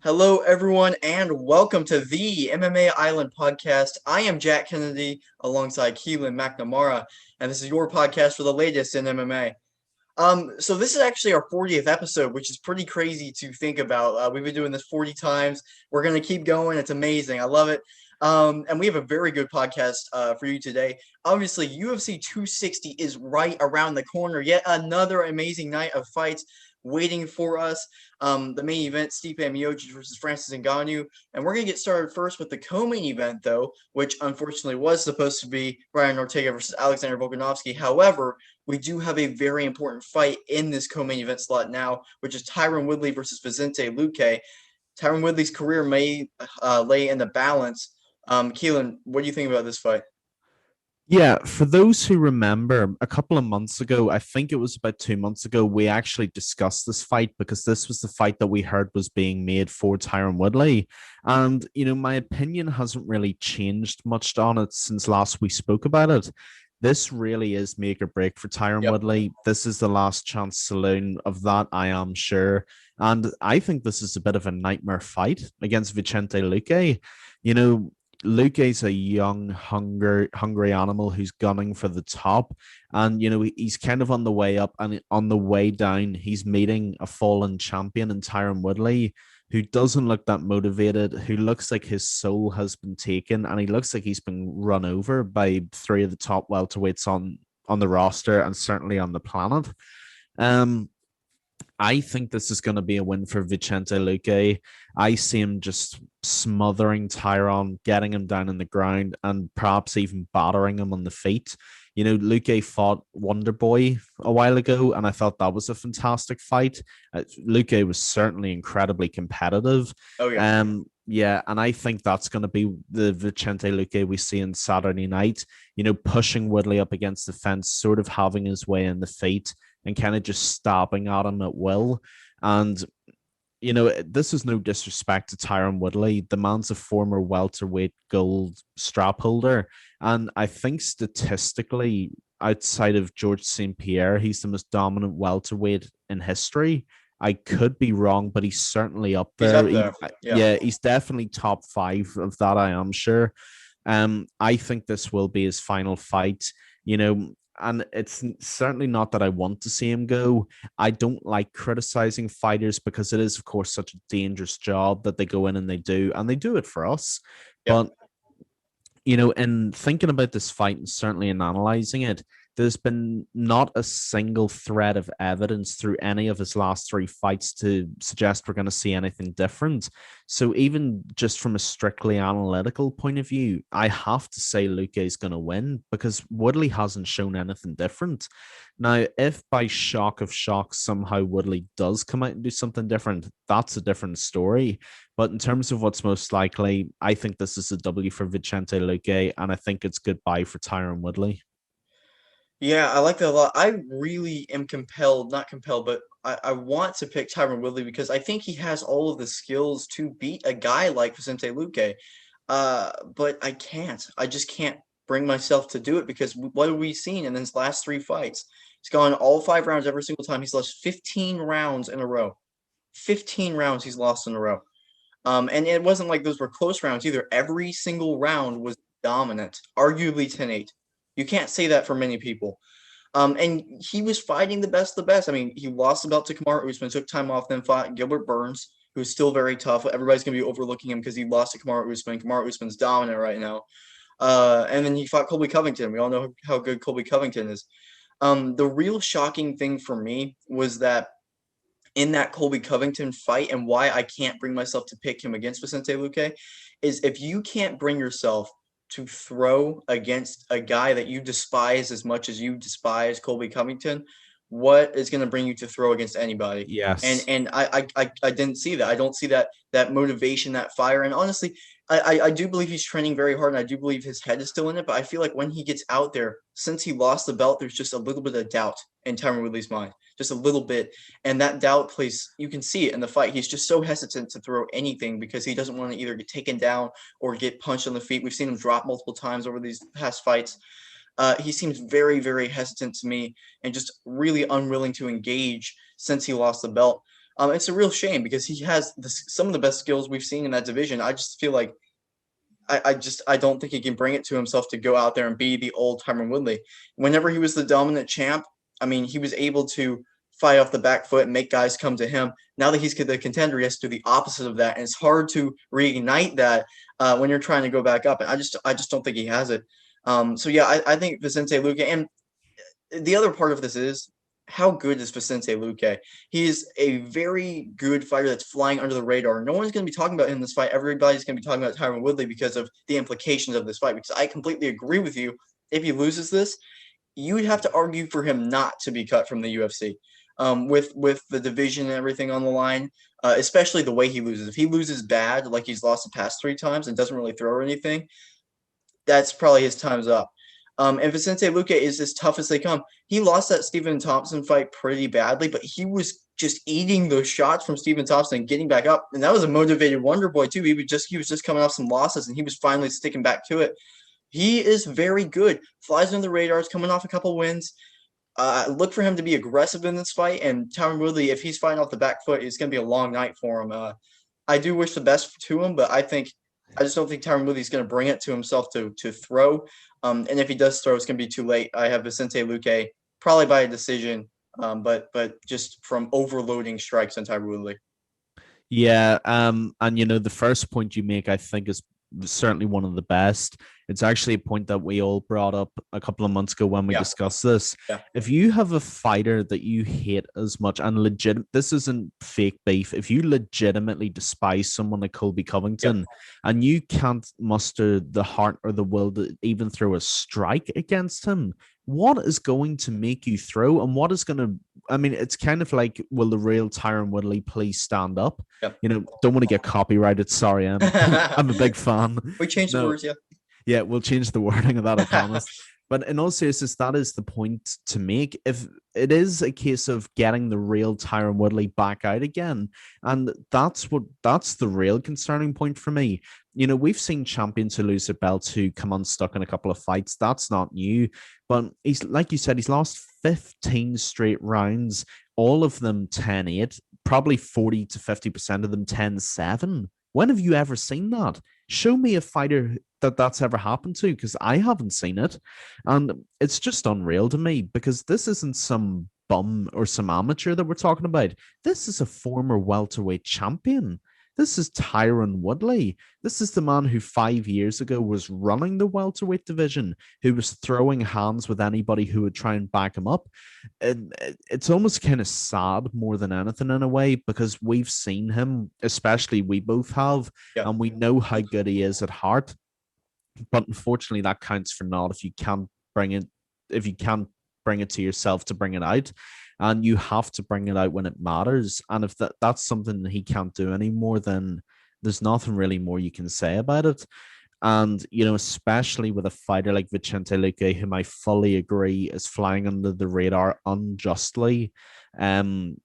Hello, everyone, and welcome to the MMA Island podcast. I am Jack Kennedy alongside Keelan McNamara, and this is your podcast for the latest in MMA. So this is actually our 40th episode, which is pretty crazy to think about. We've been doing this 40 times. We're gonna keep going. It's amazing. I love it. And we have a very good podcast for you today. Obviously, UFC 260 is right around the corner. Yet another amazing night of fights waiting for us. The main event, Stipe Miocic versus Francis Ngannou. And we're going to get started first with the co-main event, though, which unfortunately was supposed to be Ryan Ortega versus Alexander Volkanovski. However, we do have a very important fight in this co-main event slot now, which is Tyron Woodley versus Vicente Luque. Tyron Woodley's career may lay in the balance. Keelan, what do you think about this fight? Yeah, for those who remember, a couple of months ago, I think it was about 2 months ago, we actually discussed this fight because this was the fight that we heard was being made for Tyron Woodley. And, my opinion hasn't really changed much on it since last we spoke about it. This really is make or break for Tyron Yep. Woodley. This is the last chance saloon of that, I am sure. And I think this is a bit of a nightmare fight against Vicente Luque. You know, Luke's a young, hungry animal who's gunning for the top, and he's kind of on the way up, and on the way down, he's meeting a fallen champion in Tyron Woodley, who doesn't look that motivated, who looks like his soul has been taken, and he looks like he's been run over by three of the top welterweights on the roster and certainly on the planet. Um, I think this is going to be a win for Vicente Luque. I see him just smothering Tyron, getting him down on the ground, and perhaps even battering him on the feet. Luque fought Wonder Boy a while ago, and I thought that was a fantastic fight. Luque was certainly incredibly competitive. Oh yeah. Yeah, and I think that's going to be the Vicente Luque we see on Saturday night. Pushing Woodley up against the fence, sort of having his way in the feet and kind of just stopping at him at will. And this is no disrespect to Tyron Woodley. The man's a former welterweight gold strap holder. And I think statistically, outside of George St. Pierre, he's the most dominant welterweight in history. I could be wrong, but he's certainly up He's there. up there. Yeah. Yeah, he's definitely top five of that, I am sure. I think this will be his final fight. And it's certainly not that I want to see him go. I don't like criticizing fighters because it is, of course, such a dangerous job that they go in and they do it for us. Yep. But in thinking about this fight and certainly in analyzing it, there's been not a single thread of evidence through any of his last three fights to suggest we're going to see anything different. So even just from a strictly analytical point of view, I have to say Luke is going to win because Woodley hasn't shown anything different. Now, if by shock of shocks somehow Woodley does come out and do something different, that's a different story. But in terms of what's most likely, I think this is a W for Vicente Luque, and I think it's goodbye for Tyron Woodley. Yeah, I like that a lot. I really am compelled, not compelled, but I want to pick Tyron Woodley because I think he has all of the skills to beat a guy like Vicente Luque. But I can't. I just can't bring myself to do it because what have we seen in his last three fights? He's gone all 5 rounds every single time. He's lost 15 rounds in a row. 15 rounds he's lost in a row. And it wasn't like those were close rounds either. Every single round was dominant, arguably 10-8. You can't say that for many people. And he was fighting the best of the best. I mean, he lost the belt to Kamaru Usman, took time off, then fought Gilbert Burns, who's still very tough. Everybody's going to be overlooking him because he lost to Kamaru Usman. Kamaru Usman's dominant right now. And then he fought Colby Covington. We all know how good Colby Covington is. The real shocking thing for me was that in that Colby Covington fight and why I can't bring myself to pick him against Vicente Luque is if you can't bring yourself to throw against a guy that you despise as much as you despise Colby Covington, what is going to bring you to throw against anybody? And Yes. and I didn't see that. I don't see that motivation, that fire. And honestly, I do believe he's training very hard, and I do believe his head is still in it. But I feel like when he gets out there, since he lost the belt, there's just a little bit of doubt in Tyron Woodley's mind, just a little bit. And that doubt plays, you can see it in the fight. He's just so hesitant to throw anything because he doesn't want to either get taken down or get punched on the feet. We've seen him drop multiple times over these past fights. He seems very hesitant to me and just really unwilling to engage since he lost the belt. It's a real shame because he has some of the best skills we've seen in that division. I just feel like I don't think he can bring it to himself to go out there and be the old Tyron Woodley. Whenever he was the dominant champ, I mean, he was able to fight off the back foot and make guys come to him. Now that he's the contender, he has to do the opposite of that, and it's hard to reignite that when you're trying to go back up. And I just don't think he has it. So yeah, I think Vicente Luque, and the other part of this is how good is Vicente Luque? He's a very good fighter that's flying under the radar. No one's going to be talking about him in this fight. Everybody's going to be talking about Tyron Woodley because of the implications of this fight. Because I completely agree with you. If he loses this, you would have to argue for him not to be cut from the UFC. With the division and everything on the line, especially the way he loses. If he loses bad, like he's lost the past 3 times and doesn't really throw or anything, that's probably his time's up. And Vicente Luque is as tough as they come. He lost that Stephen Thompson fight pretty badly, but he was just eating those shots from Stephen Thompson and getting back up. And that was a motivated Wonder Boy too. He was just coming off some losses and he was finally sticking back to it. He is very good. Flies under the radars, coming off a couple wins. Look for him to be aggressive in this fight. And Tyron Woodley, if he's fighting off the back foot, it's going to be a long night for him. I do wish the best to him, but I just don't think Tyron Woodley's going to bring it to himself to throw. And if he does throw, it's going to be too late. I have Vicente Luque probably by a decision, but just from overloading strikes on Tyron Woodley. Yeah, and the first point you make, I think, is certainly one of the best. It's actually a point that we all brought up a couple of months ago when we Yeah, discussed this. yeah, If you have a fighter that you hate as much and this isn't fake beef. If you legitimately despise someone like Colby yep, Covington and you can't muster the heart or the will to even throw a strike against him, what is going to make you throw? And what is going to, I mean, it's kind of like, will the real Tyron Woodley please stand up? yep. Don't want to get copyrighted. Sorry, I'm a big fan. We changed the No, words, yeah. yeah, we'll change the wording of that, I promise. But in all seriousness, that is the point to make. If it is a case of getting the real Tyron Woodley back out again, and that's the real concerning point for me. We've seen champions who lose their belts who come unstuck in a couple of fights. That's not new. But he's like you said, he's lost 15 straight rounds, all of them 10-8, probably 40 to 50% of them 10-7. When have you ever seen that? Show me a fighter that's ever happened to, because I haven't seen it. And it's just unreal to me because this isn't some bum or some amateur that we're talking about. This is a former welterweight champion. This is Tyron Woodley. This is the man who 5 years ago was running the welterweight division, who was throwing hands with anybody who would try and back him up. And it's almost kind of sad more than anything in a way, because we've seen him, especially we both have, Yeah. and we know how good he is at heart. But unfortunately, that counts for naught if you can't bring it, if you can't bring it to yourself to bring it out. And you have to bring it out when it matters. And if that's something that he can't do anymore, then there's nothing really more you can say about it. And, especially with a fighter like Vicente Luque, whom I fully agree is flying under the radar unjustly, um,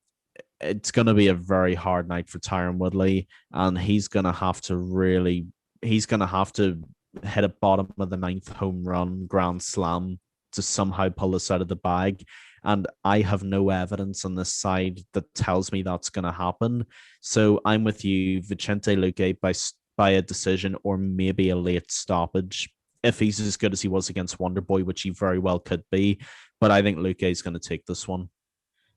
it's going to be a very hard night for Tyron Woodley. And he's going to have to hit a bottom of the ninth home run grand slam to somehow pull this out of the bag. And I have no evidence on this side that tells me that's going to happen. So I'm with you, Vicente Luque, by a decision or maybe a late stoppage, if he's as good as he was against Wonderboy, which he very well could be. But I think Luque is going to take this one.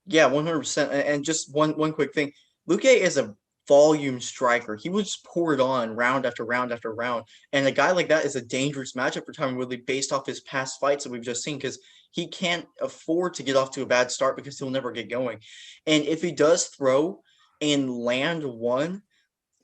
Yeah, 100%. And just one quick thing. Luque is a volume striker. He will just pour it on round after round after round. And a guy like that is a dangerous matchup for Tyron Woodley based off his past fights that we've just seen, because he can't afford to get off to a bad start because he'll never get going. And if he does throw and land one,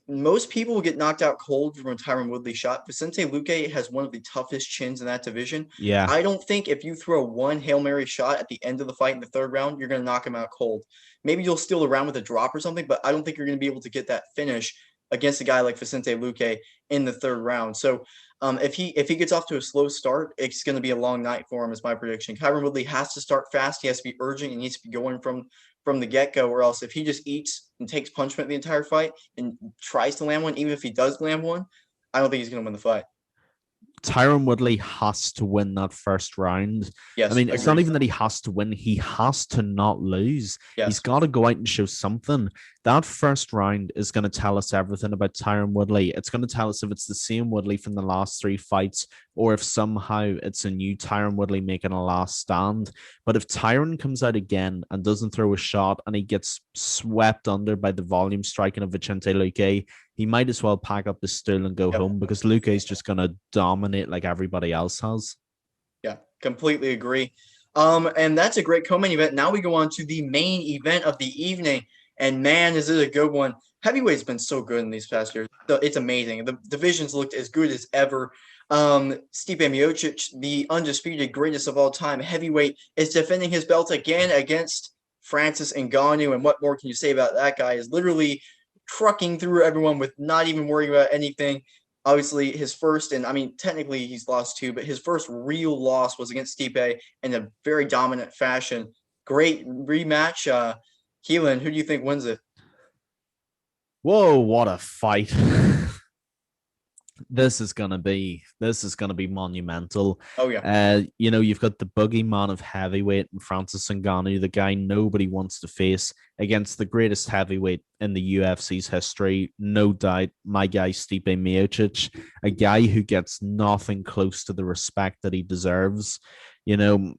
most people will get knocked out cold from a Tyron Woodley shot. Vicente Luque has one of the toughest chins in that division. Yeah. I don't think if you throw one Hail Mary shot at the end of the fight in the third round, you're going to knock him out cold. Maybe you'll steal the round with a drop or something, but I don't think you're going to be able to get that finish against a guy like Vicente Luque in the third round. So if he gets off to a slow start, it's going to be a long night for him, is my prediction. Tyron Woodley has to start fast. He has to be urgent. He needs to be going from the get-go, or else if he just eats and takes punishment the entire fight and tries to land one, even if he does land one, I don't think he's going to win the fight. Tyron Woodley has to win that first round. I Yes, mean, it's not agreed. even that he has to win, he has to not lose. He's Yes. got to go out and show something. That first round is going to tell us everything about Tyron Woodley. It's going to tell us if it's the same Woodley from the last three fights or if somehow it's a new Tyron Woodley making a last stand. But if Tyron comes out again and doesn't throw a shot and he gets swept under by the volume striking of Vicente Luque, he might as well pack up the stool and go Yep. home because Luke is just going to dominate like everybody else has. Yeah, completely agree. And that's a great co-main event. Now we go on to the main event of the evening, and man, is it a good one. Heavyweight's been so good in these past years. It's amazing. The divisions looked as good as ever. Stipe Miocic, the undisputed greatest of all time, heavyweight, is defending his belt again against Francis Ngannou. And what more can you say about that guy? Is literally trucking through everyone with not even worrying about anything. Obviously, his first, and I mean, technically he's lost two, but his first real loss was against Stipe in a very dominant fashion. Great rematch. Keelan, who do you think wins it? Whoa, what a fight. This is gonna be monumental. Oh yeah. You've got the boogeyman of heavyweight and Francis Ngannou, the guy nobody wants to face against the greatest heavyweight in the UFC's history, no doubt. My guy Stipe Miocic, a guy who gets nothing close to the respect that he deserves. You know,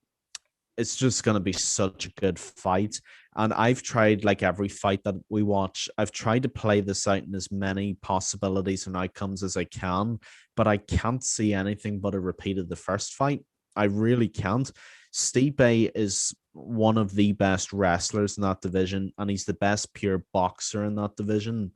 it's just going to be such a good fight. And I've tried, like every fight that we watch, I've tried to play this out in as many possibilities and outcomes as I can, but I can't see anything but a repeat of the first fight. I really can't. Stipe is one of the best wrestlers in that division, and he's the best pure boxer in that division.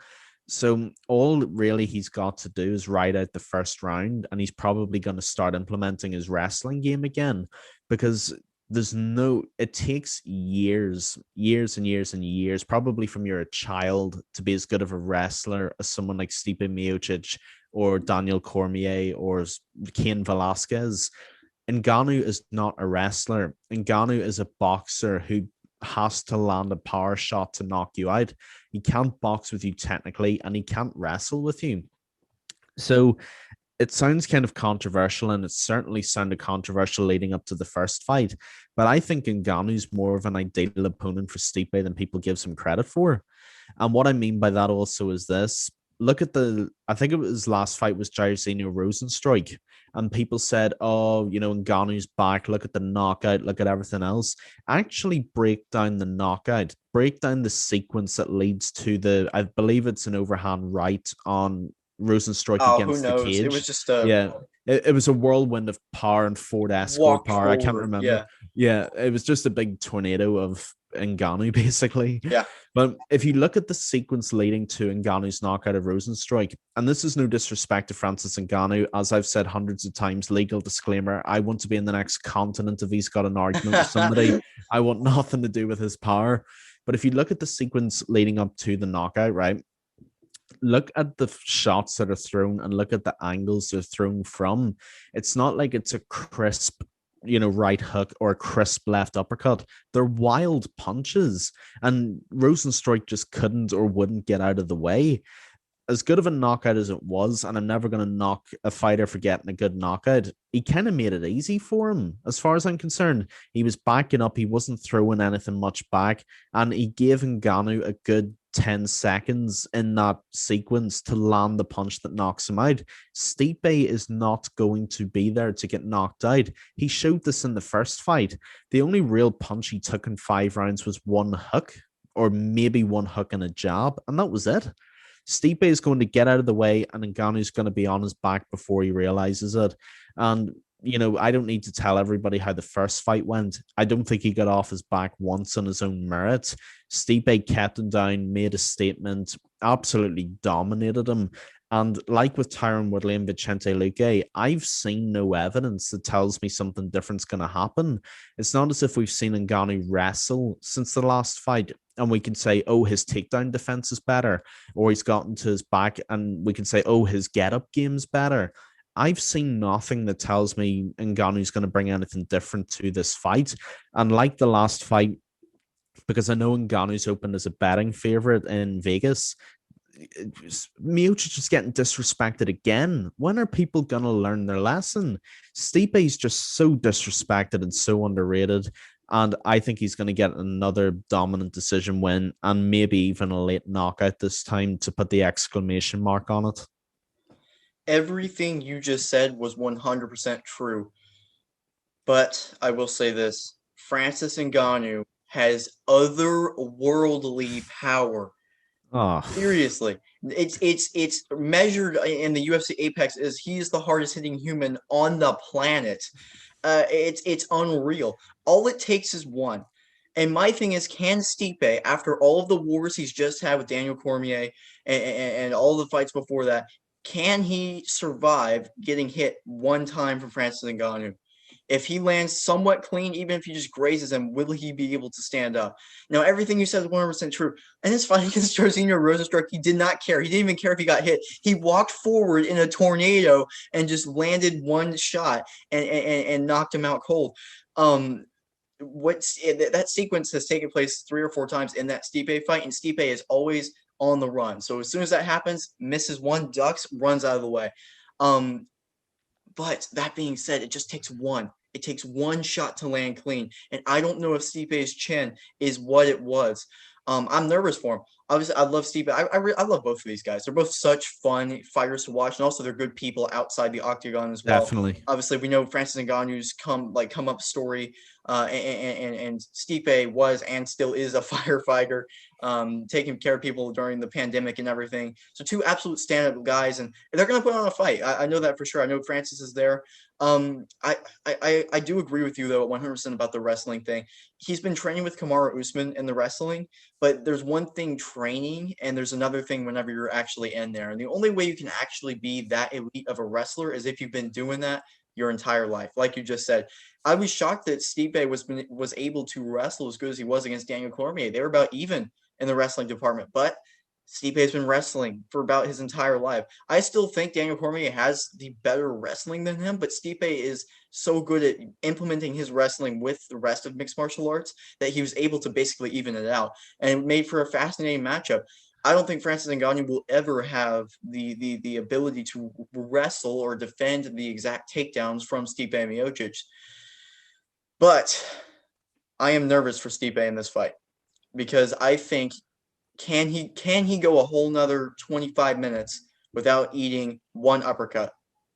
So all really he's got to do is ride out the first round, and he's probably going to start implementing his wrestling game again because it takes years and years and years, probably from you're a child, to be as good of a wrestler as someone like Stipe Miocic or Daniel Cormier or Cain Velasquez. Ngannou is not a wrestler. Ngannou is a boxer who has to land a power shot to knock you out. He can't box with you technically, and he can't wrestle with you. So it sounds kind of controversial, and it certainly sounded controversial leading up to the first fight. But I think Ngannou's more of an ideal opponent for Stipe than people give him credit for. And what I mean by that also is this. Look at I think it was his last fight was Jairzinho Rosenstrike. And people said, oh, Ngannou's back. Look at the knockout. Look at everything else. Actually break down the knockout. Break down the sequence that leads to I believe it's an overhand right on Rosenstrike Oh, who against the knows? It was cage. just a Yeah. It was a whirlwind of power and Ford Escort walk power. I can't forward. remember. Yeah. Yeah, it was just a big tornado of Ngannou, basically. Yeah. But if you look at the sequence leading to Ngannou's knockout of Rosenstrike, and this is no disrespect to Francis Ngannou, as I've said hundreds of times, legal disclaimer, I want to be in the next continent if he's got an argument with somebody. I want nothing to do with his power. But if you look at the sequence leading up to the knockout, right? Look at the shots that are thrown and look at the angles they're thrown from. It's not like it's a crisp, right hook or a crisp left uppercut. They're wild punches, and Rosenstrike just couldn't or wouldn't get out of the way. As good of a knockout as it was, and I'm never going to knock a fighter for getting a good knockout, he kind of made it easy for him, as far as I'm concerned. He was backing up, he wasn't throwing anything much back, and he gave Ngannou a good 10 seconds in that sequence to land the punch that knocks him out. Stipe is not going to be there to get knocked out. He showed this in the first fight. The only real punch he took in 5 rounds was one hook, or maybe one hook and a jab, and that was it. Stipe is going to get out of the way, and Ngannou's going to be on his back before he realizes it. And I don't need to tell everybody how the first fight went. I don't think he got off his back once on his own merit. Stipe kept him down, made a statement, absolutely dominated him. And like with Tyron Woodley and Vicente Luque, I've seen no evidence that tells me something different's going to happen. It's not as if we've seen Ngannou wrestle since the last fight, and we can say, oh, his takedown defense is better, or he's gotten to his back, and we can say, oh, his get-up game's better. I've seen nothing that tells me Ngannou's going to bring anything different to this fight. And like the last fight, because I know Ngannou's opened as a betting favorite in Vegas, Miocic is getting disrespected again. When are people gonna learn their lesson? Stipe is just so disrespected and so underrated. And I think he's going to get another dominant decision win and maybe even a late knockout this time to put the exclamation mark on it. Everything you just said was 100% true. But I will say this, Francis Ngannou has otherworldly power. Oh, Seriously. It's measured in the UFC Apex as he's the hardest hitting human on the planet. It's unreal. All it takes is one. And my thing is, can Stipe, after all of the wars he's just had with Daniel Cormier and all the fights before that, can he survive getting hit one time from Francis Ngannou? If he lands somewhat clean, even if he just grazes him, will he be able to stand up? Now, everything you said is 100% true. And his fight against Jairzinho Rosenstruck, he did not care. He didn't even care if he got hit. He walked forward in a tornado and just landed one shot and knocked him out cold. Um, that sequence has taken place 3 or 4 times in that Stipe fight, and Stipe is always on the run. So as soon as that happens, misses one, ducks, runs out of the way. Um, but that being said, it just takes one. It takes one shot to land clean. And I don't know if Stipe's chin is what it was. I'm nervous for him. Obviously, I love Stipe. I love both of these guys. They're both such fun fighters to watch, and also they're good people outside the octagon as well. definitely. Obviously, we know Francis Ngannou's come up story, and Stipe was and still is a firefighter, taking care of people during the pandemic and everything. So two absolute stand-up guys, and they're gonna put on a fight. I know that for sure. I know Francis is there. I do agree with you though 100% about the wrestling thing. He's been training with Kamaru Usman in the wrestling, but there's one thing training and there's another thing whenever you're actually in there. And the only way you can actually be that elite of a wrestler is if you've been doing that your entire life. Like you just said, I was shocked that Stipe was able to wrestle as good as he was against Daniel Cormier. They were about even in the wrestling department, but Stipe has been wrestling for about his entire life. I still think Daniel Cormier has the better wrestling than him, but Stipe is so good at implementing his wrestling with the rest of mixed martial arts that he was able to basically even it out, and it made for a fascinating matchup. I don't think Francis Ngannou will ever have the ability to wrestle or defend the exact takedowns from Stipe Miocic, but I am nervous for Stipe in this fight because I think can he go a whole nother 25 minutes without eating one uppercut,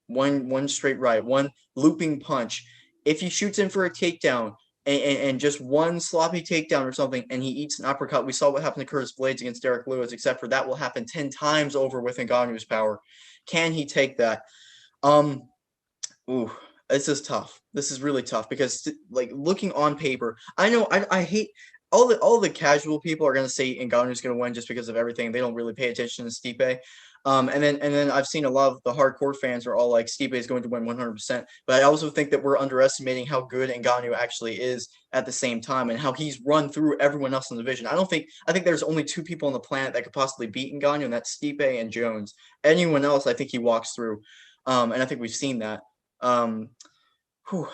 one straight right, one looping punch? If he shoots in for a takedown and just one sloppy takedown or something, and he eats an uppercut, we saw what happened to Curtis Blades against Derek Lewis, except for that will happen 10 times over with Ngannou's power. Can he take that? Um, Ooh, this is tough. This is really tough because like looking on paper, I know I hate all the casual people are gonna say Ngannou's gonna win just because of everything. They don't really pay attention to Stipe. And then I've seen a lot of the hardcore fans are all like Stipe is going to win 100%. But I also think that we're underestimating how good Ngannou actually is at the same time and how he's run through everyone else in the division. I think there's only two people on the planet that could possibly beat Ngannou, and that's Stipe and Jones. Anyone else, I think he walks through. And I think we've seen that. Um, whew,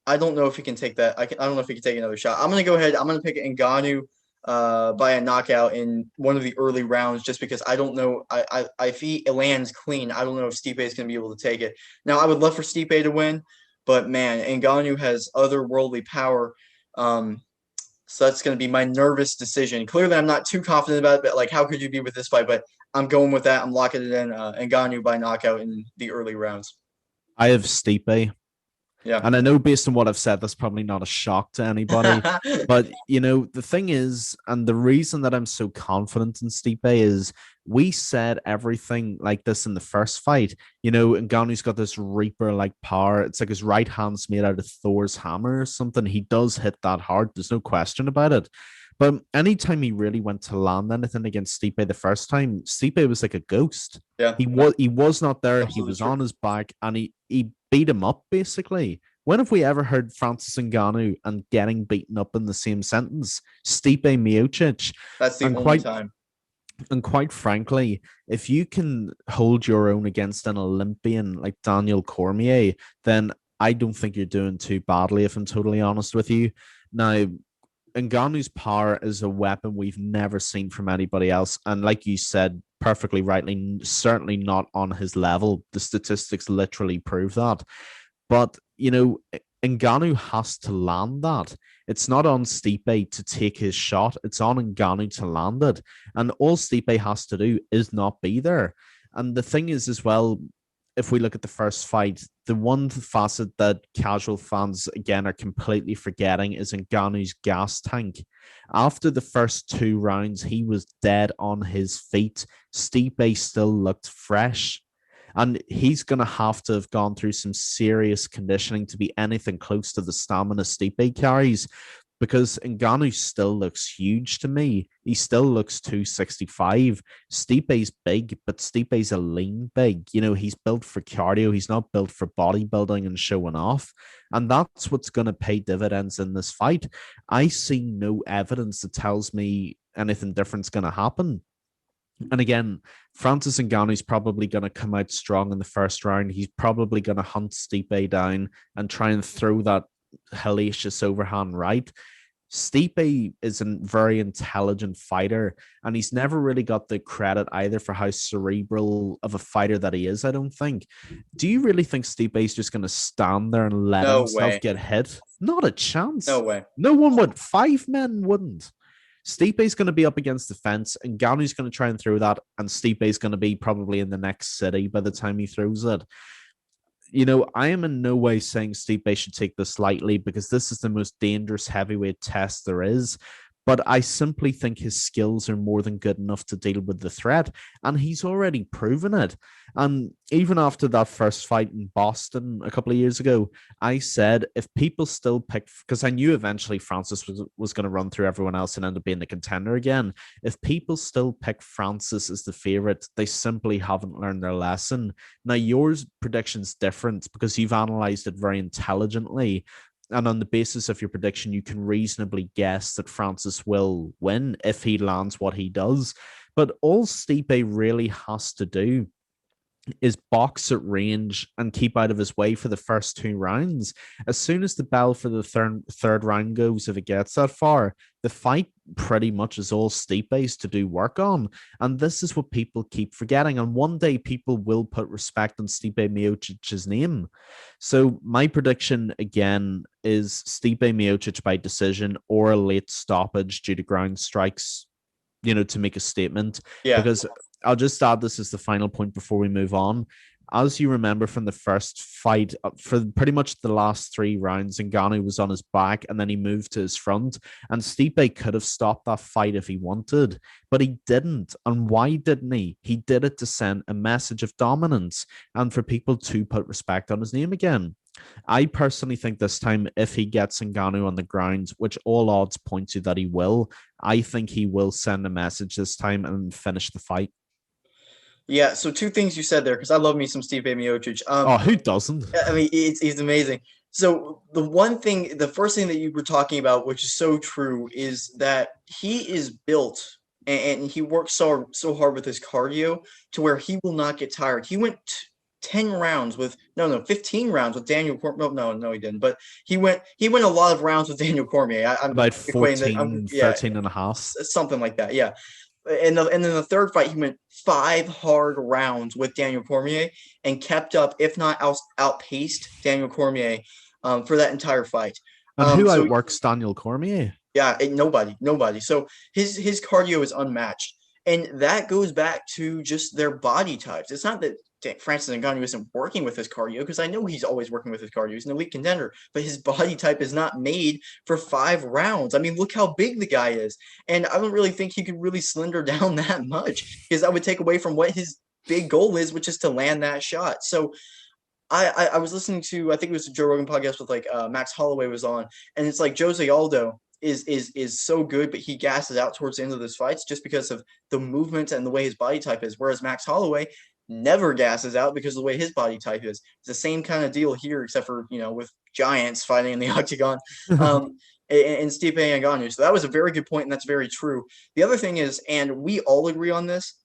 I don't know if he can take that. I don't know if he can take another shot. I'm gonna go ahead. I'm gonna pick Ngannou by a knockout in one of the early rounds, just because I don't know. If he lands clean, I don't know if Stipe is gonna be able to take it. Now, I would love for Stipe to win, but man, Ngannou has otherworldly power. Um, so that's gonna be my nervous decision. Clearly, I'm not too confident about it, but like, how could you be with this fight? But I'm going with that. I'm locking it in. Ngannou by knockout in the early rounds. I have Stipe. Yeah. And I know based on what I've said, that's probably not a shock to anybody. But, the thing is, and the reason that I'm so confident in Stipe is we said everything like this in the first fight. Ngannou's got this Reaper like power. It's like his right hand's made out of Thor's hammer or something. He does hit that hard. There's no question about it. But anytime he really went to land anything against Stipe the first time, Stipe was like a ghost. Yeah, He was not there. He absolutely was true. on his back, and he beat him up basically. When have we ever heard Francis Ngannou and getting beaten up in the same sentence? Stipe Miocic, That's the and only quite time. and quite frankly, if you can hold your own against an Olympian like Daniel Cormier, then I don't think you're doing too badly. If I'm totally honest with you, now Ngannou's power is a weapon we've never seen from anybody else. And like you said perfectly rightly, certainly not on his level. The statistics literally prove that. But, Ngannou has to land that. It's not on Stipe to take his shot. It's on Ngannou to land it. And all Stipe has to do is not be there. And the thing is, as well, if we look at the first fight, the one facet that casual fans, again, are completely forgetting is Ngannou's gas tank. After the first 2 rounds, he was dead on his feet. Stipe still looked fresh. And he's going to have gone through some serious conditioning to be anything close to the stamina Stipe carries, because Ngannou still looks huge to me. He still looks 265. Stipe's big, but Stipe's a lean big. He's built for cardio. He's not built for bodybuilding and showing off. And that's what's going to pay dividends in this fight. I see no evidence that tells me anything different's going to happen. And again, Francis Ngannou's probably going to come out strong in the first round. He's probably going to hunt Stipe down and try and throw that hellacious overhand right. Stipe is a very intelligent fighter, and he's never really got the credit either for how cerebral of a fighter that he is, I don't think. Do you really think Stipe is just going to stand there and let No himself way. get hit? Not a chance. No way. No one would. 5 men wouldn't. Stipe's going to be up against the fence, and Ngannou's going to try and throw that, and Stipe's going to be probably in the next city by the time he throws it. I am in no way saying Stipe should take this lightly, because this is the most dangerous heavyweight test there is. But I simply think his skills are more than good enough to deal with the threat, and he's already proven it. And even after that first fight in Boston a couple of years ago, I said if people still pick, because I knew eventually Francis was going to run through everyone else and end up being the contender again. If people still pick Francis as the favorite, they simply haven't learned their lesson. Now, yours prediction's different because you've analyzed it very intelligently. And on the basis of your prediction, you can reasonably guess that Francis will win if he lands what he does. But all Stipe really has to do is box at range and keep out of his way for the first 2 rounds. As soon as the bell for the third round goes, if it gets that far, the fight pretty much is all Stipe's to do work on. And this is what people keep forgetting. And one day people will put respect on Stipe Miocic's name. So my prediction again is Stipe Miocic by decision or a late stoppage due to ground strikes, to make a statement. Yeah. Because I'll just add this as the final point before we move on. As you remember from the first fight, for pretty much the last 3 rounds, Ngannou was on his back and then he moved to his front. And Stipe could have stopped that fight if he wanted, but he didn't. And why didn't he? He did it to send a message of dominance and for people to put respect on his name again. I personally think this time, if he gets Ngannou on the ground, which all odds point to that he will, I think he will send a message this time and finish the fight. Yeah. So two things you said there, because I love me some Stipe Miocic. Oh, who doesn't? I mean, he's amazing. So the first thing that you were talking about, which is so true, is that he is built and he works so hard with his cardio to where he will not get tired. He went 10 rounds with no 15 rounds with Daniel Cormier. No, he didn't. But he went a lot of rounds with Daniel Cormier. I'm About equating that. 14, Yeah, 13 and a half. something like that. Yeah. And then the third fight, he went 5 hard rounds with Daniel Cormier and kept up, if not outpaced Daniel Cormier for that entire fight. And who So outworks Daniel Cormier? yeah, nobody. So his cardio is unmatched, and that goes back to just their body types. It's not that Francis Ngannou isn't working with his cardio, because I know he's always working with his cardio. He's an elite contender, but his body type is not made for 5 rounds. I mean, look how big the guy is, and I don't really think he could really slender down that much, because that would take away from what his big goal is, which is to land that shot. So I was listening to, I think it was a Joe Rogan podcast with like Max Holloway was on, and it's like Jose Aldo is so good, but he gasses out towards the end of his fights just because of the movement and the way his body type is. Whereas Max Holloway never gasses out because of the way his body type is. It's the same kind of deal here, except for with giants fighting in the octagon. And Stipe Ngannou. So that was a very good point, and that's very true. The other thing is, and we all agree on this,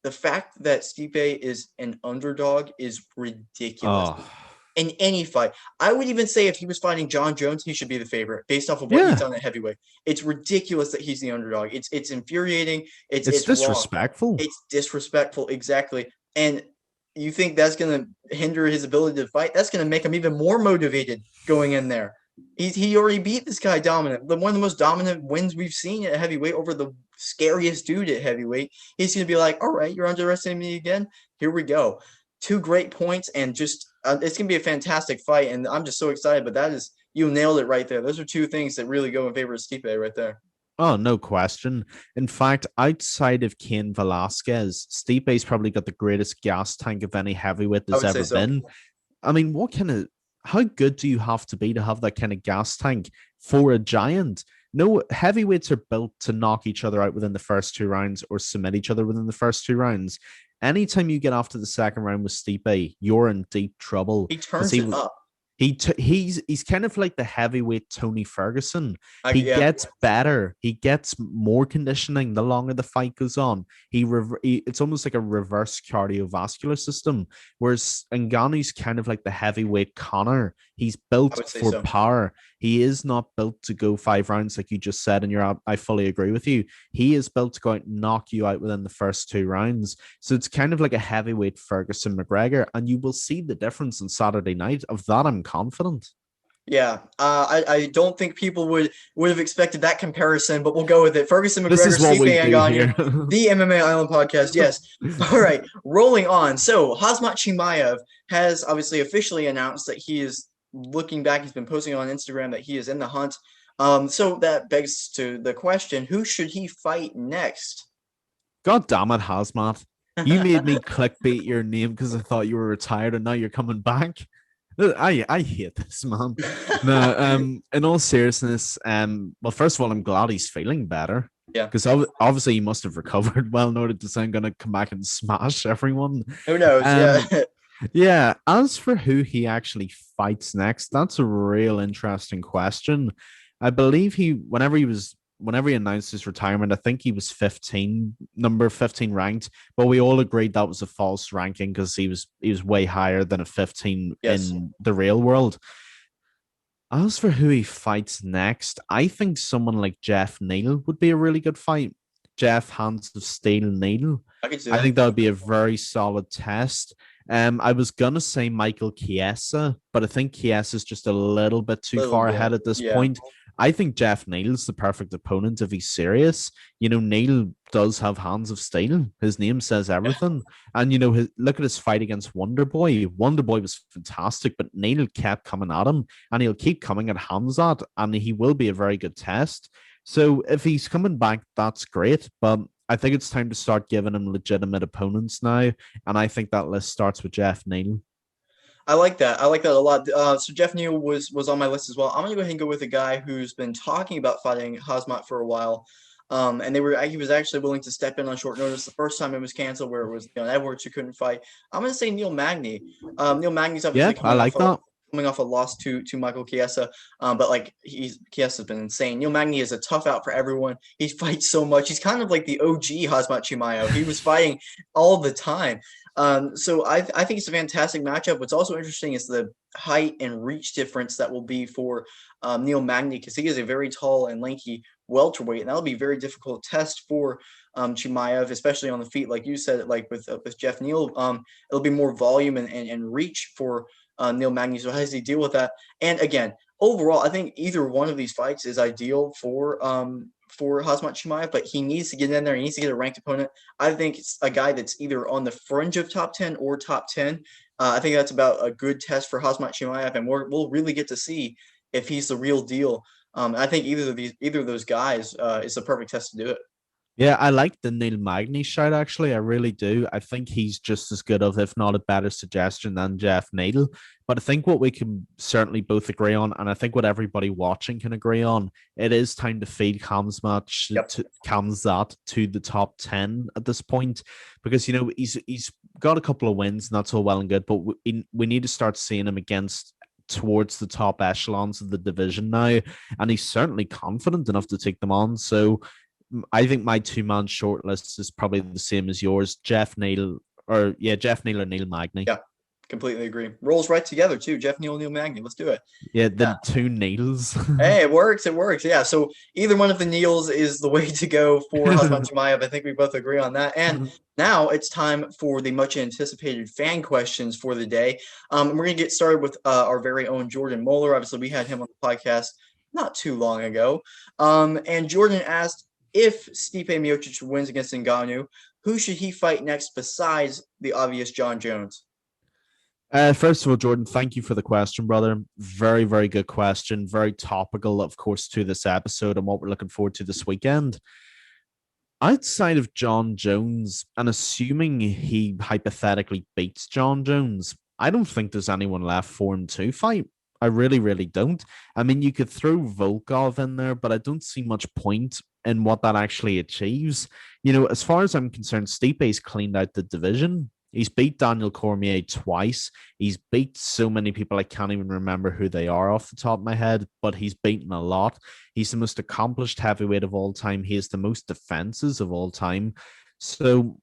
the fact that Stipe is an underdog is ridiculous. Oh, in any fight. I would even say if he was fighting John Jones, he should be the favorite based off of what he's Yeah, done at heavyweight. It's ridiculous that he's the underdog. It's infuriating. it's It's wrong. disrespectful. It's disrespectful, exactly. And you think that's going to hinder his ability to fight? That's going to make him even more motivated going in there. He already beat this guy dominant. One of the most dominant wins we've seen at heavyweight over the scariest dude at heavyweight. He's going to be like, all right, you're underestimating me again. Here we go. Two great points, and just it's going to be a fantastic fight. And I'm just so excited. But that is, you nailed it right there. Those are two things that really go in favor of Stipe right there. Oh, no question. In fact, outside of Cain Velasquez, Stipe's probably got the greatest gas tank of any heavyweight I there's would say ever so. been. I mean, how good do you have to have that kind of gas tank for a giant? No, heavyweights are built to knock each other out within the first 2 rounds or submit each other within the first 2 rounds. Anytime you get after the second round with Stipe, you're in deep trouble He because turns it up. he's kind of like the heavyweight Tony Ferguson. He Yeah, gets better. He gets more conditioning the longer the fight goes on. It's almost like a reverse cardiovascular system. Whereas Ngannou's kind of like the heavyweight Connor. He's I built would say for so. power. He is not built to go 5 rounds like you just said, and I fully agree with you. He is built to go out and knock you out within the first 2 rounds. So it's kind of like a heavyweight Ferguson McGregor, and you will see the difference on Saturday night. Of that, I'm confident. Yeah, I don't think people would have expected that comparison, but we'll go with it. Ferguson This McGregor, is what Stipe we do Ngannou, here. the MMA Island podcast. Yes. All right, rolling on. So Hazmat Chimaev has obviously officially announced that he is looking back. He's been posting on Instagram that he is in the hunt. So that begs to the question: who should he fight next? God damn it, Hazmat. You made me clickbait your name because I thought you were retired and now you're coming back. I hate this, man. No, in all seriousness, well, first of all, I'm glad he's feeling better. Yeah. Because obviously he must have recovered well in order to say I'm gonna come back and smash everyone. Who knows? Yeah. Um yeah, as for who he actually fights next, that's a real interesting question. I believe whenever he announced his retirement, I think he was 15, number 15 ranked, but we all agreed that was a false ranking because he was way higher than a 15 Yes. in the real world. As for who he fights next, I think someone like Jeff Neal would be a really good fight. Jeff Hands of Steel Neal. I could see I that. think that would be a very solid test. I was gonna say Michael Chiesa, but I think Chiesa is just a little bit too Little far bit. ahead at this Yeah. point. I think Jeff Neal's the perfect opponent if he's serious. Neal does have hands of steel. His name says Yeah. everything. And look at his fight against Wonder Boy. Wonder Boy was fantastic, but Neal kept coming at him, and he'll keep coming at Hamzat, and he will be a very good test. So if he's coming back, that's great. But I think it's time to start giving him legitimate opponents now. And I think that list starts with Jeff Neal. I like that. I like that a lot. So Jeff Neal was on my list as well. I'm gonna go ahead and go with a guy who's been talking about fighting Hazmat for a while. And he was actually willing to step in on short notice the first time it was canceled, where it was Edwards who couldn't fight. I'm gonna say Neil Magny. Neil Magny's Yeah, obviously I like that. coming off a loss to Michael Chiesa. But like Chiesa's been insane. Neil Magny is a tough out for everyone. He fights so much. He's kind of like the OG Hazmat Chimaev. He was fighting all the time. So I think it's a fantastic matchup. What's also interesting is the height and reach difference that will be for Neil Magny, because he is a very tall and lanky welterweight, and that'll be a very difficult test for Chimaev, especially on the feet, like you said, like with Jeff Neal. It'll be more volume and reach for Neil Magny. So how does he deal with that? And again, overall, I think either one of these fights is ideal for Hazmat Chimaev, but he needs to get in there. He needs to get a ranked opponent. I think it's a guy that's either on the fringe of top 10 or top 10. I think that's about a good test for Hazmat Chimaev, and we'll really get to see if he's the real deal. I think either of those guys is the perfect test to do it. Yeah, I like the Neil Magny shout, actually. I really do. I think he's just as good of, if not a better suggestion than Jeff Neal. But I think what we can certainly both agree on, and I think what everybody watching can agree on, it is time to feed Yep. Kamzat to the top 10 at this point. Because, he's got a couple of wins, and that's all well and good, but we need to start seeing him against towards the top echelons of the division now. And he's certainly confident enough to take them on. So I think my two-man shortlist is probably the same as yours. Jeff Neal or Neil Magny. Yeah. Completely agree. Rolls right together too. Jeff Neal, Neil Magny. Let's do it. Yeah, Yeah. the two needles. Hey, it works. It works. Yeah. So either one of the Neils is the way to go for Hassan Chimaev. I think we both agree on that. And now it's time for the much anticipated fan questions for the day. We're going to get started with our very own Jordan Moeller. Obviously, we had him on the podcast not too long ago. And Jordan asked if Stipe Miocic wins against Ngannou, who should he fight next besides the obvious John Jones? First of all, Jordan, thank you for the question, brother. Very, very good question. Very topical, of course, to this episode and what we're looking forward to this weekend. Outside of John Jones, and assuming he hypothetically beats John Jones, I don't think there's anyone left for him to fight. I really, really don't. I mean, you could throw Volkov in there, but I don't see much point in what that actually achieves. As far as I'm concerned, Stipe's cleaned out the division. He's beat Daniel Cormier twice. He's beat so many people I can't even remember who they are off the top of my head, but he's beaten a lot. He's the most accomplished heavyweight of all time. He has the most defenses of all time. So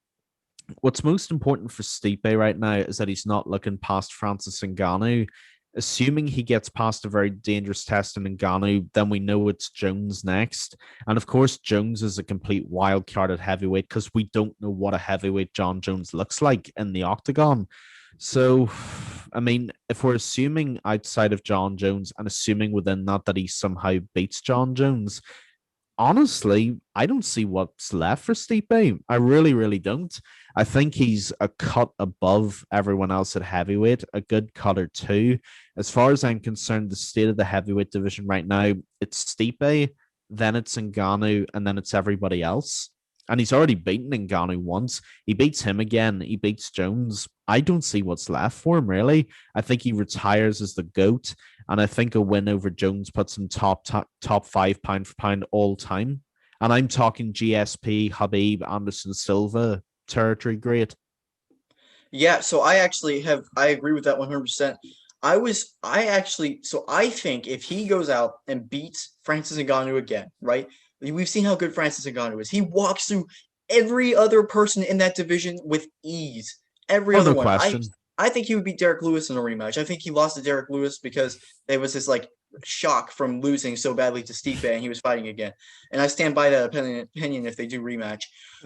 what's most important for Stipe right now is that he's not looking past Francis Ngannou. Assuming he gets past a very dangerous test in Ngannou, then we know it's Jones next. And of course, Jones is a complete wild card at heavyweight because we don't know what a heavyweight John Jones looks like in the octagon. So, I mean, if we're assuming outside of John Jones and assuming within that he somehow beats John Jones, honestly, I don't see what's left for Stipe. I really, really don't. I think he's a cut above everyone else at heavyweight, a good cut or two. As far as I'm concerned, the state of the heavyweight division right now, it's Stipe, then it's Ngannou, and then it's everybody else. And he's already beaten Ngannou once. He beats him again. He beats Jones. I don't see what's left for him, really. I think he retires as the GOAT. And I think a win over Jones puts him top 5 pound for pound all time. And I'm talking GSP, Habib, Anderson Silva territory. Great. Yeah, so I agree with that 100%. So I think if he goes out and beats Francis Ngannou again, right? We've seen how good Francis Ngannou is. He walks through every other person in that division with ease. Every Oh, other no one. question. I think he would beat Derek Lewis in a rematch. I think he lost to Derek Lewis because there was this like shock from losing so badly to Stipe and he was fighting again. And I stand by that opinion if they do rematch.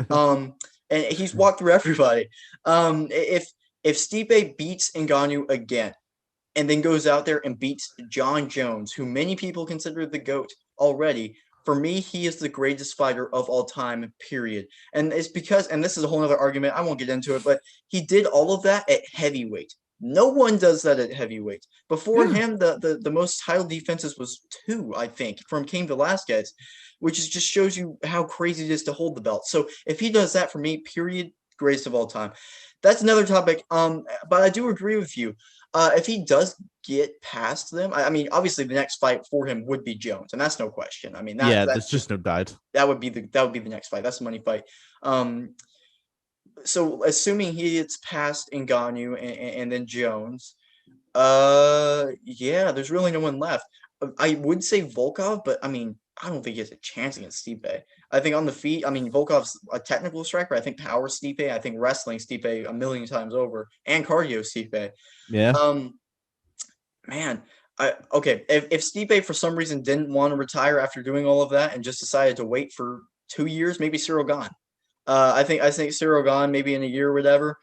And he's walked through everybody. If Stipe beats Ngannou again and then goes out there and beats John Jones, who many people consider the GOAT already, for me, he is the greatest fighter of all time, period. And it's because, and this is a whole other argument, I won't get into it, but he did all of that at heavyweight. No one does that at heavyweight. Before Yeah. him, the most title defenses was 2, I think, from Cain Velasquez, which just shows you how crazy it is to hold the belt. So if he does that for me, period, greatest of all time. That's another topic. But I do agree with you. If he does get past them, I mean, obviously the next fight for him would be Jones, and that's no question. I mean, Yeah, that's there's just just no doubt. that would be the next fight. That's the money fight. So assuming he gets past Ngannou and then Jones, yeah, there's really no one left. I would say Volkov, but I mean, I don't think he has a chance against Stipe. I think on the feet, I mean, Volkov's a technical striker. I think power Stipe. I think wrestling Stipe a million times over, and cardio Stipe. Yeah. Um, Man, okay. If Stipe for some reason didn't want to retire after doing all of that and just decided to wait for 2 years, maybe Cyril Gane. I think Cyril Gane maybe in a year or whatever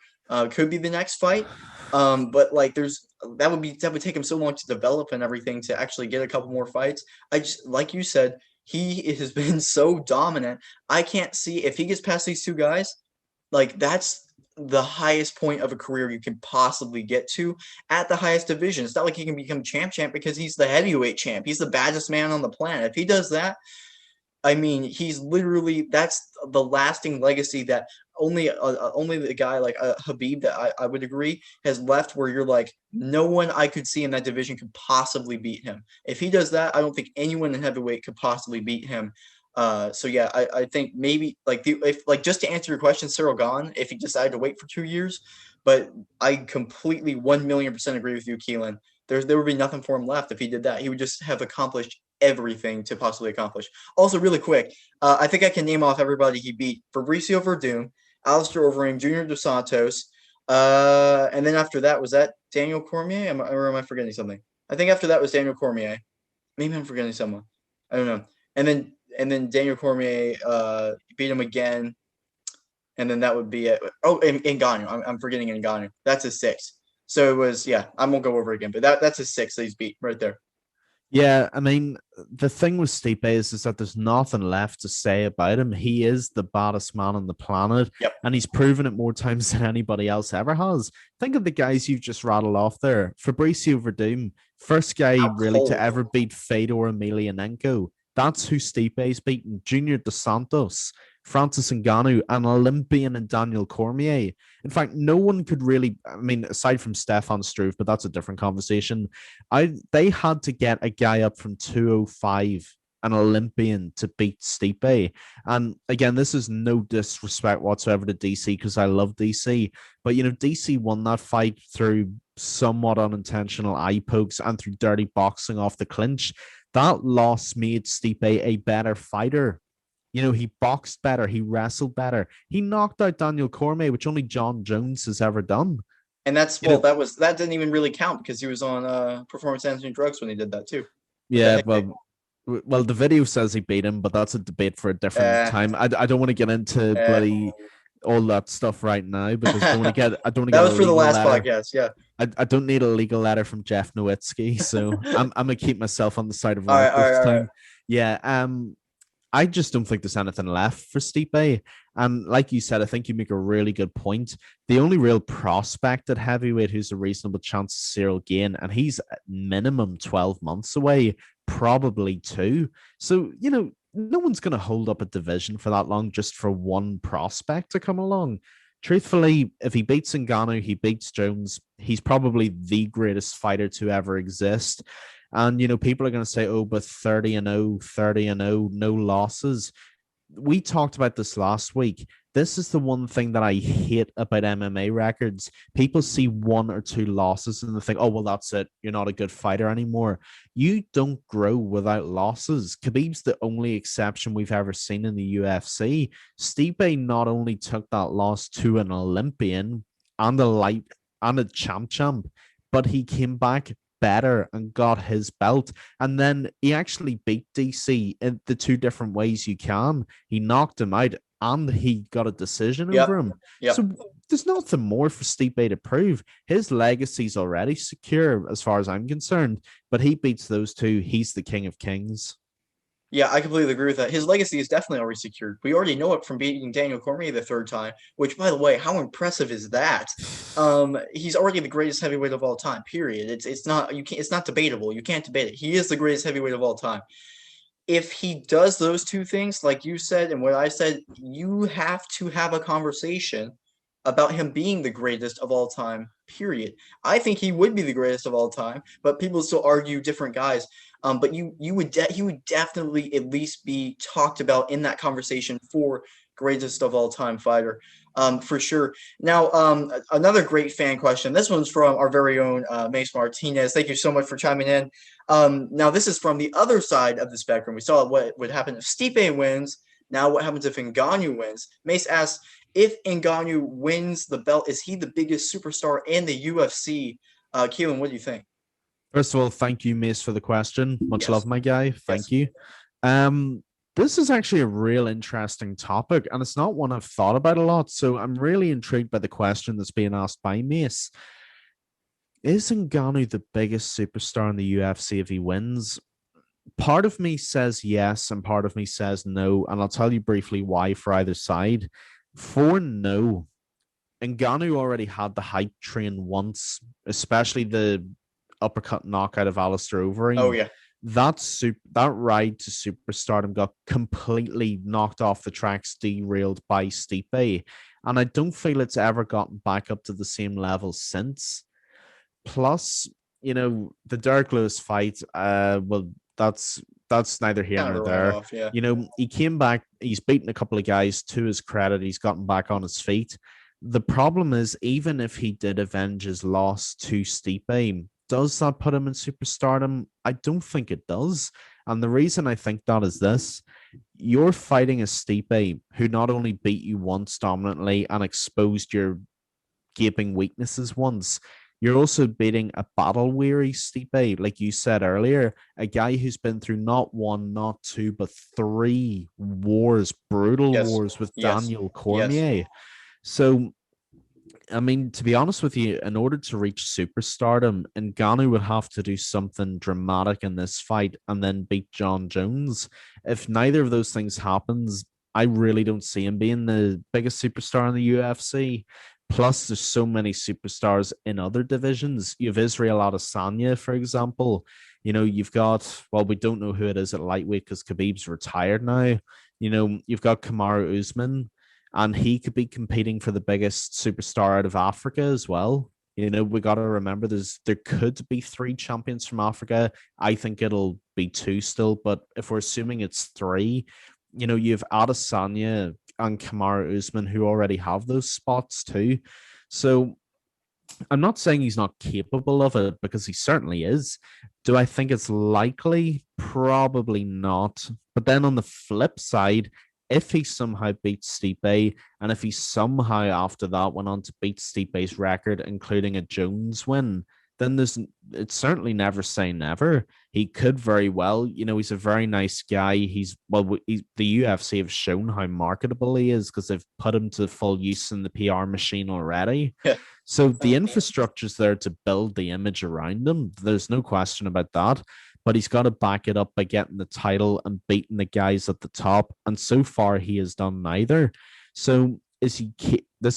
could be the next fight. But like that would take him so long to develop and everything to actually get a couple more fights. I just like you said, he has been so dominant. I can't see if he gets past these two guys, like that's the highest point of a career you can possibly get to at the highest division. It's not like he can become champ because he's the heavyweight champ. He's the baddest man on the planet. If he does that, I mean, he's literally that's the lasting legacy that only the guy like Habib that I would agree has left. Where you're like, no one I could see in that division could possibly beat him. If he does that, I don't think anyone in heavyweight could possibly beat him. So yeah, I think maybe if just to answer your question, Cyril Gane, if he decided to wait for 2 years, but I completely 1,000,000% agree with you, Keelan. There would be nothing for him left if he did that. He would just have accomplished everything to possibly accomplish. Also, really quick, I think I can name off everybody he beat: Fabricio Verdun, Alistair Overeem, Junior Dos Santos, and then after that was that Daniel Cormier? Or am I forgetting something? I think after that was Daniel Cormier. Maybe I'm forgetting someone. I don't know. And then Daniel Cormier beat him again, and then that would be it. Oh, and Ngannou. I'm forgetting Ngannou. That's a six. So it was, yeah. I won't go over it again, but that's a six that he's beat right there. Yeah, I mean, the thing with Stipe is that there's nothing left to say about him. He is the baddest man on the planet, Yep. and he's proven it more times than anybody else ever has. Think of the guys you've just rattled off there. Fabricio Verdum, first guy Out really to cold. ever beat Fedor Emelianenko. That's who Stipe's beaten. Junior Dos Santos, Francis Ngannou, an Olympian, and Daniel Cormier. In fact, no one could really, I mean, aside from Stefan Struve, but that's a different conversation. They had to get a guy up from 205, an Olympian, to beat Stipe. And again, this is no disrespect whatsoever to DC because I love DC, but DC won that fight through somewhat unintentional eye pokes and through dirty boxing off the clinch. That loss made Stipe a better fighter. He boxed better, he wrestled better, he knocked out Daniel Cormier, which only John Jones has ever done. And that's, You well, know, that didn't even really count because he was on performance enhancing drugs when he did that too. What the yeah, heck, man? well, the video says he beat him, but that's a debate for a different Uh, time. I don't want to get into uh, bloody all that stuff right now because I don't want to that get a was for the legal last letter. podcast. Yeah. I don't need a legal letter from Jeff Nowitzki, so I'm gonna keep myself on the side of All right. right All right. this All right. time. Yeah, I just don't think there's anything left for Stipe. And like you said, I think you make a really good point. The only real prospect at heavyweight who's a reasonable chance is Cyril Gain, and he's at minimum 12 months away, probably two. So, no one's going to hold up a division for that long just for one prospect to come along. Truthfully, if he beats Ngannou, he beats Jones, he's probably the greatest fighter to ever exist. And people are going to say, "Oh, but 30-0, 30-0, no losses." We talked about this last week. This is the one thing that I hate about MMA records. People see one or two losses and they think, "Oh, well, that's it. You're not a good fighter anymore." You don't grow without losses. Khabib's the only exception we've ever seen in the UFC. Stipe not only took that loss to an Olympian and a light and a champ, but he came back better and got his belt. And then he actually beat DC in the two different ways you can. He knocked him out and he got a decision over Yep. him. Yep. So there's nothing more for Stipe to prove. His legacy's already secure as far as I'm concerned, but he beats those two. He's the king of kings. Yeah, I completely agree with that. His legacy is definitely already secured. We already know it from beating Daniel Cormier the third time, which, by the way, how impressive is that? He's already the greatest heavyweight of all time. Period. It's not debatable. You can't debate it. He is the greatest heavyweight of all time. If he does those two things, like you said and what I said, you have to have a conversation about him being the greatest of all time. Period. I think he would be the greatest of all time, but people still argue different guys. But he would definitely at least be talked about in that conversation for greatest of all time fighter, for sure. Now, another great fan question. This one's from our very own Mace Martinez. Thank you so much for chiming in. Now, this is from the other side of the spectrum. We saw what would happen if Stipe wins. Now, what happens if Ngannou wins? Mace asks, if Ngannou wins the belt, is he the biggest superstar in the UFC? Keelan, what do you think? First of all, thank you, Mace, for the question. Much Yes. love, my guy. Yes. Thank you. This is actually a real interesting topic, and it's not one I've thought about a lot. So I'm really intrigued by the question that's being asked by Mace. Is Ngannou the biggest superstar in the UFC if he wins? Part of me says yes, and part of me says no. And I'll tell you briefly why for either side. For no, Ngannou already had the hype train once, especially the uppercut knockout of Alistair Oh, Overeem. yeah. That ride to superstardom got completely knocked off the tracks, derailed by Stipe, and I don't feel it's ever gotten back up to the same level since. Plus, the Derek Lewis fight. Well, that's neither here Kind of nor a write there. off. Yeah. He came back. He's beaten a couple of guys. To his credit, he's gotten back on his feet. The problem is, even if he did avenge his loss to Stipe, does that put him in superstardom? I don't think it does. And the reason I think that is this: you're fighting a Stipe who not only beat you once dominantly and exposed your gaping weaknesses once, You're also beating a battle weary Stipe, like you said earlier, a guy who's been through not one, not two, but three wars, brutal Yes, wars with yes, Daniel yes. Cormier. So I mean, to be honest with you, in order to reach superstardom, Ngannou would have to do something dramatic in this fight and then beat John Jones. If neither of those things happens, I really don't see him being the biggest superstar in the UFC. Plus, there's so many superstars in other divisions. You have Israel Adesanya, for example. You've got, well, we don't know who it is at lightweight because Khabib's retired now. You've got Kamaru Usman, and he could be competing for the biggest superstar out of Africa as well. We got to remember there could be three champions from Africa. I think it'll be two still, but if we're assuming it's three, you have Adesanya and Kamaru Usman who already have those spots too. So I'm not saying he's not capable of it because he certainly is. Do I think it's likely? Probably not. But then on the flip side, if he somehow beats Stipe, and if he somehow after that went on to beat Stipe's record, including a Jones win, then it's certainly never say never. He could very well, he's a very nice guy. The UFC have shown how marketable he is because they've put him to full use in the PR machine already. Yeah. So the infrastructure's there to build the image around him. There's no question about that. But he's got to back it up by getting the title and beating the guys at the top. And so far, he has done neither. So this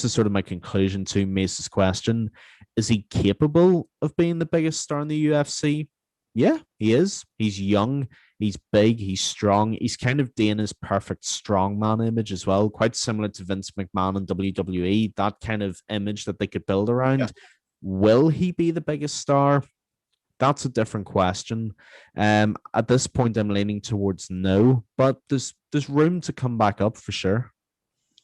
is sort of my conclusion to Mace's question. Is he capable of being the biggest star in the UFC? Yeah, he is. He's young, he's big, he's strong. He's kind of doing his perfect strongman image as well, quite similar to Vince McMahon in WWE, that kind of image that they could build Yeah. around. Will he be the biggest star? That's a different question. At this point, I'm leaning towards no, but there's room to come back up for sure.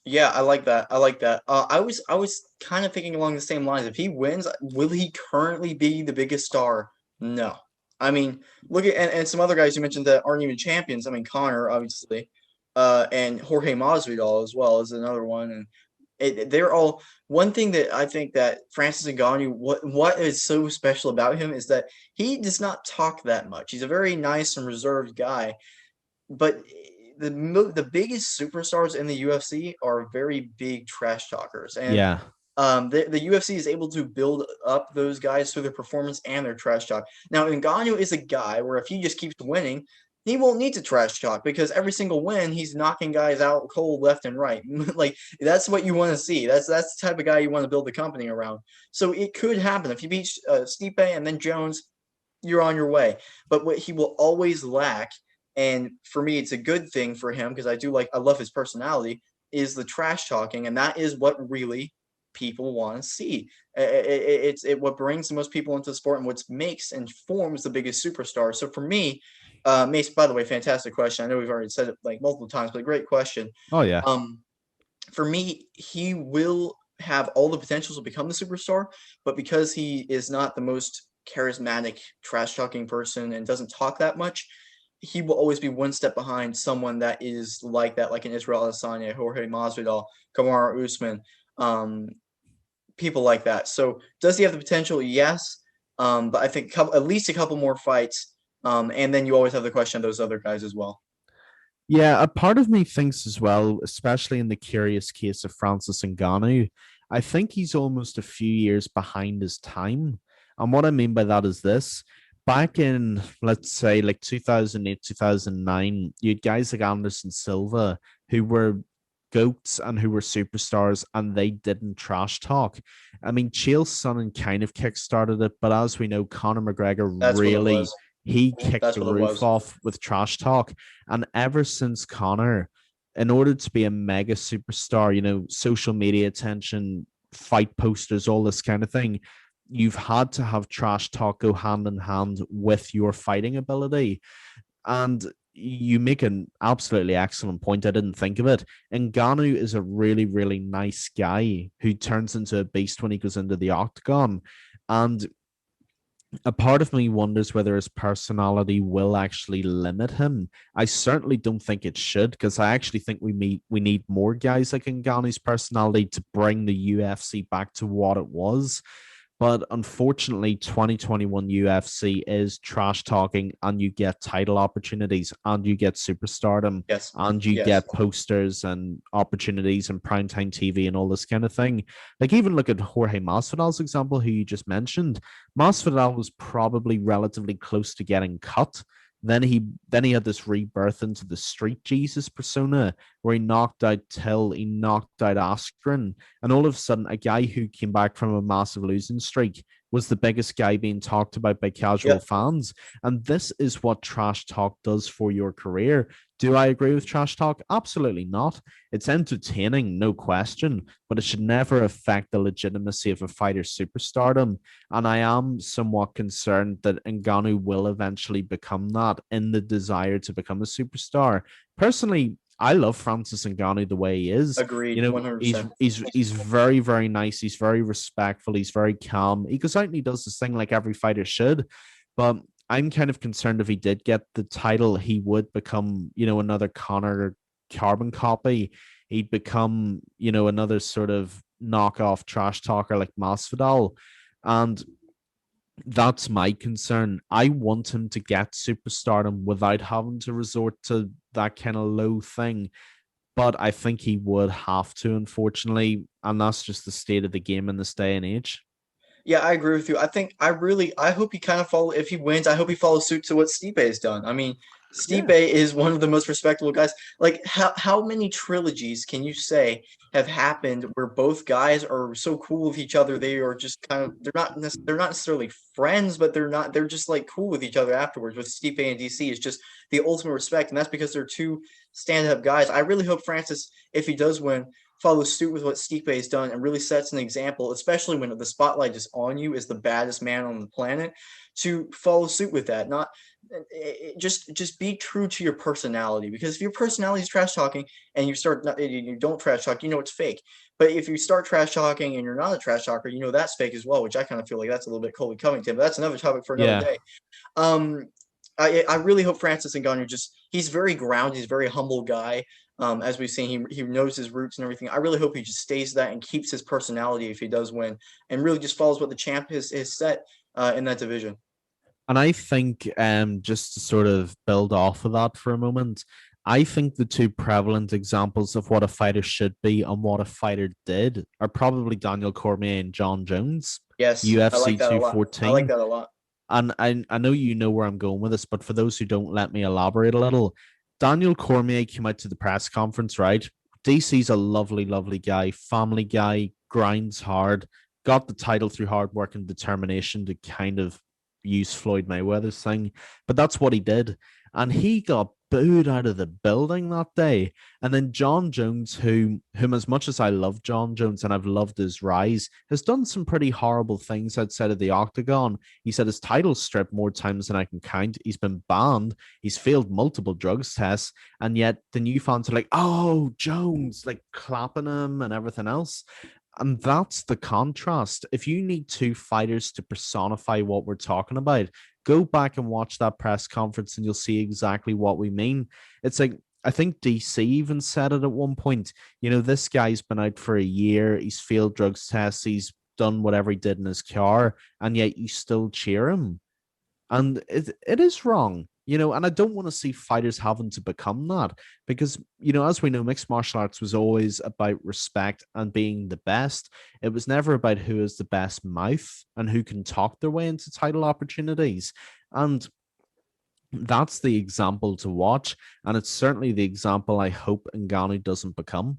Yeah, I like that. I like that. I was kind of thinking along the same lines. If he wins, will he currently be the biggest star? No. I mean, look at and some other guys you mentioned that aren't even champions. I mean, Connor, obviously, and Jorge Masvidal as well is another one. And they're all one thing that I think that Francis Ngannou, what is so special about him is that he does not talk that much. He's a very nice and reserved guy, but the biggest superstars in the UFC are very big trash talkers, and Yeah. the UFC is able to build up those guys through their performance and their trash talk. Now, Ngannou is a guy where if he just keeps winning, he won't need to trash talk because every single win he's knocking guys out cold left and right. Like that's what you want to see. That's the type of guy you want to build the company around. So it could happen if you beat Stipe and then Jones, you're on your way. But what he will always lack, and for me, it's a good thing for him because I love his personality, is the trash talking, and that is what really people want to see. It's what brings the most people into the sport and what makes and forms the biggest superstar. So for me, Mace, by the way, fantastic question. I know we've already said it like multiple times, but great question. Oh yeah. Um, for me, he will have all the potentials to become the superstar, but because he is not the most charismatic, trash talking person and doesn't talk that much, he will always be one step behind someone that is like that, like an Israel Adesanya, Jorge Masvidal, Kamaru Usman, um, people like that. So does he have the potential? Yes, but I think at least a couple more fights, and then you always have the question of those other guys as well. Yeah, a part of me thinks as well, especially in the curious case of Francis Ngannou, I think he's almost a few years behind his time. And what I mean by that is this. Back in, let's say, like 2008, 2009, you had guys like Anderson Silva who were goats and who were superstars and they didn't trash talk. I mean, Chael Sonnen kind of kickstarted it, but as we know, Conor McGregor That's what it really, was. he kicked That's the what it roof was. off with trash talk. And ever since Connor, in order to be a mega superstar, social media attention, fight posters, all this kind of thing, you've had to have trash talk go hand in hand with your fighting ability. And you make an absolutely excellent point. I didn't think of it. Ngannou is a really, really nice guy who turns into a beast when he goes into the octagon. And a part of me wonders whether his personality will actually limit him. I certainly don't think it should, because I actually think we need more guys like Ngannou's personality to bring the UFC back to what it was. But unfortunately, 2021 UFC is trash talking, and you get title opportunities, and you get superstardom, Yes. and you Yes. get posters and opportunities and primetime TV and all this kind of thing. Like, even look at Jorge Masvidal's example, who you just mentioned. Masvidal was probably relatively close to getting cut. Then he had this rebirth into the street Jesus persona where he knocked out Till, he knocked out Askren, and all of a sudden, a guy who came back from a massive losing streak was the biggest guy being talked about by casual Yep. fans. And this is what trash talk does for your career. Do I agree with trash talk? Absolutely not. It's entertaining, no question, but it should never affect the legitimacy of a fighter's superstardom. And I am somewhat concerned that Ngannou will eventually become that in the desire to become a superstar. Personally, I love Francis Ngannou the way he is. Agreed. 100%. He's very, very nice. He's very respectful. He's very calm. He goes out and he does this thing like every fighter should. But I'm kind of concerned if he did get the title, he would become, another Connor carbon copy. He'd become, another sort of knockoff trash talker like Masvidal. And that's my concern. I want him to get superstardom without having to resort to that kind of low thing. But I think he would have to, unfortunately. And that's just the state of the game in this day and age. Yeah, I agree with you. I hope he kind of follow, if he wins, I hope he follows suit to what Stipe has done. I mean, Stipe Yeah. is one of the most respectable guys. Like, how many trilogies can you say have happened where both guys are so cool with each other? They are just kind of, they're not necessarily friends, but they're just like cool with each other afterwards. With Stipe and DC, it's just the ultimate respect, and that's because they're two stand-up guys. I really hope Francis, if he does win, follows suit with what Stipe has done and really sets an example, especially when the spotlight is on you as the baddest man on the planet, to follow suit with that. Not just be true to your personality, because if your personality is trash talking and you don't trash talk, it's fake. But if you start trash talking and you're not a trash talker, that's fake as well, which I kind of feel like that's a little bit Colby Covington. But that's another topic for another Yeah. day. Um, I really hope Francis Ngannou he's very grounded, he's a very humble guy. As we've seen, he knows his roots and everything. I really hope he just stays that and keeps his personality if he does win, and really just follows what the champ has set in that division. And I think just to sort of build off of that for a moment, I think the two prevalent examples of what a fighter should be and what a fighter did are probably Daniel Cormier and John Jones, Yes, I UFC like that a lot. I like 214. that a lot. And I know you know where I'm going with this, but for those who don't, let me elaborate a little. Daniel Cormier came out to the press conference, right? DC's a lovely, lovely guy, family guy, grinds hard, got the title through hard work and determination to kind of use Floyd Mayweather's thing. But that's what he did. And he got booed out of the building that day. And then John Jones, whom as much as I love John Jones and I've loved his rise, has done some pretty horrible things outside of the octagon. He's had his title stripped more times than I can count. He's been banned. He's failed multiple drugs tests. And yet the new fans are like, oh, Jones, like clapping him and everything else. And that's the contrast. If you need two fighters to personify what we're talking about, go back and watch that press conference and you'll see exactly what we mean. It's like, I think DC even said it at one point. This guy's been out for a year. He's failed drugs tests. He's done whatever he did in his car, and yet you still cheer him. And it is wrong, and I don't want to see fighters having to become that because, as we know, mixed martial arts was always about respect and being the best. It was never about who is the best mouth and who can talk their way into title opportunities. And that's the example to watch. And it's certainly the example I hope Ngannou doesn't become.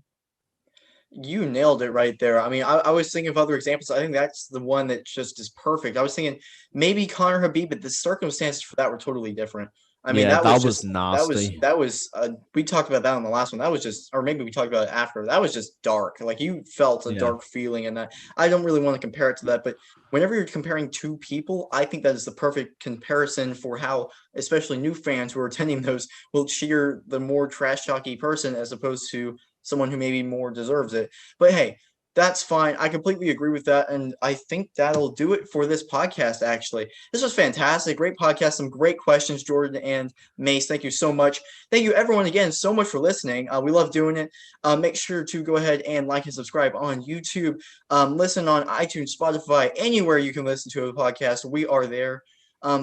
You nailed it right there. I mean, I was thinking of other examples. I think that's the one that just is perfect. I was thinking maybe Connor Habib, but the circumstances for that were totally different. I mean, Yeah, that was that was just nasty. we talked about that on the last one. That was just, or maybe we talked about it after. That was just dark. Like you felt a Yeah. dark feeling, and that I don't really want to compare it to that. But whenever you're comparing two people, I think that is the perfect comparison for how, especially new fans who are attending those, will cheer the more trash talky person as opposed to someone who maybe more deserves it. But hey, That's fine. I completely agree with that. And I think that'll do it for this podcast, actually. This was fantastic. Great podcast. Some great questions, Jordan and Mace. Thank you so much. Thank you, everyone, again, so much for listening. We love doing it. Make sure to go ahead and like and subscribe on YouTube. Listen on iTunes, Spotify, anywhere you can listen to a podcast. We are there.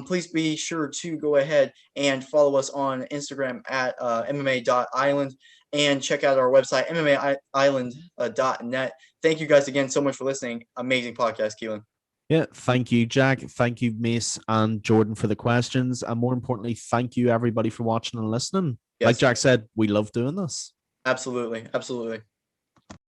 Please be sure to go ahead and follow us on Instagram at MMA.island and check out our website, MMAisland.net. Thank you guys again so much for listening. Amazing podcast, Keelan. Yeah, thank you, Jack. Thank you, Mace and Jordan, for the questions. And more importantly, thank you, everybody, for watching and listening. Like Yes, Jack said, we love doing this. absolutely. Absolutely.